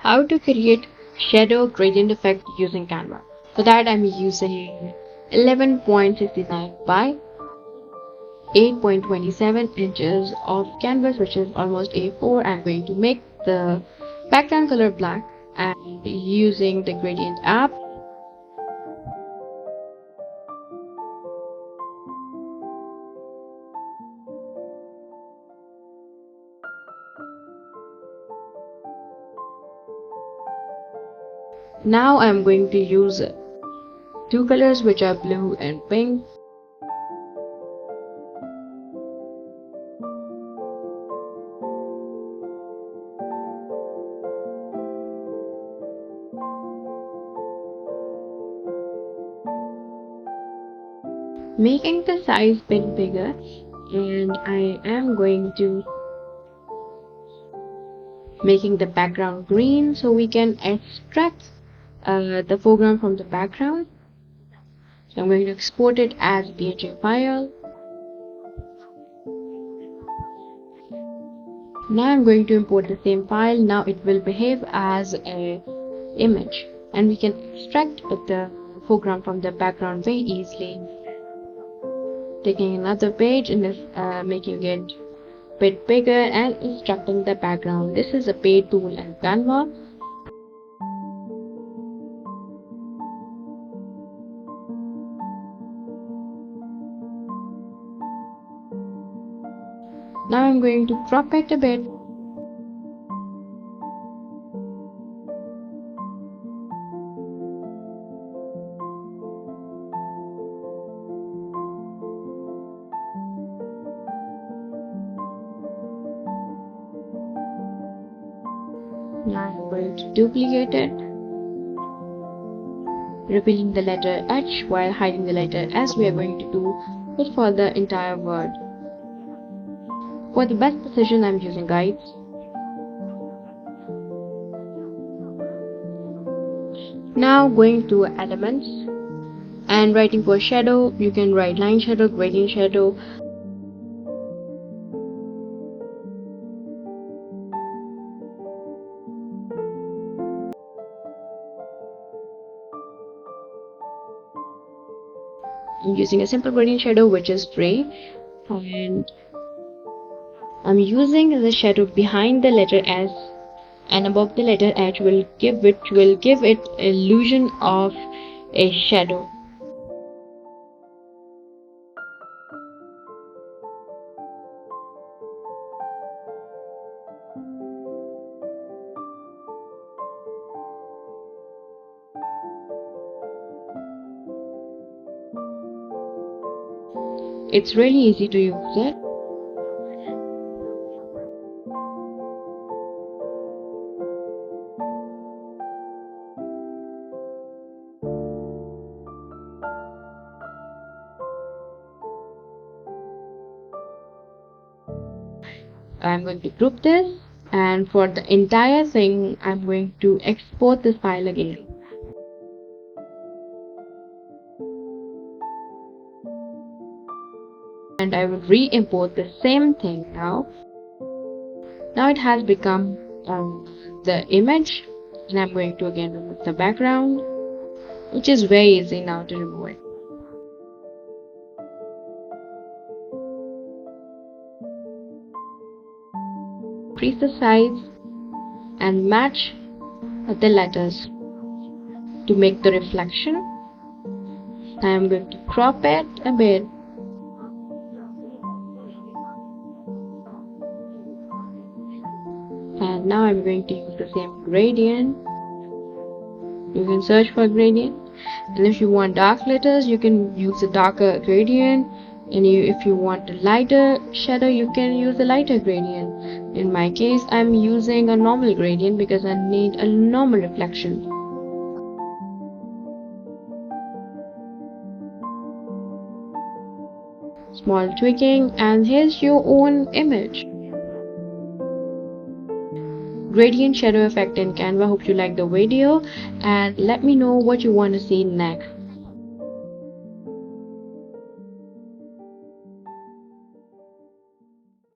how to create shadow gradient effect using Canva. For that I'm using 11.69 by 8.27 inches of canvas, which is almost A4. I'm going to make the background color black and using the gradient app. Now I'm going to use two colors, which are blue and pink. Making the size bit bigger, and I am going to making the background green so we can extract the foreground from the background. So I'm going to export it as PNG file. Now I'm going to import the same file. Now it will behave as a image, and we can extract the foreground from the background very easily. Taking another page and making it a bit bigger and extracting the background. This is a paid tool in Canva. Now I'm going to crop it a bit. Now I'm going to duplicate it, revealing the letter H while hiding the letter S. We are going to do it for the entire word. For the best precision, I'm using guides. Now going to elements and writing for shadow, you can write line shadow, gradient shadow. I'm using a simple gradient shadow which is gray, and I'm using the shadow behind the letter S and above the letter H, which will give it illusion of a shadow. It's really easy to use it. I'm going to group this, and for the entire thing I'm going to export this file again. And I will re-import the same thing now. Now it has become the image, and I'm going to again remove the background, which is very easy now to remove it. Increase the size and match the letters to make the reflection. I am going to crop it a bit. And now I'm going to use the same gradient. You can search for gradient, and if you want dark letters you can use a darker gradient, and if you want a lighter shadow you can use a lighter gradient. In my case I'm using a normal gradient because I need a normal reflection. Small tweaking, and here's your own image. Gradient shadow effect in Canva. Hope you like the video, and let me know what you want to see next.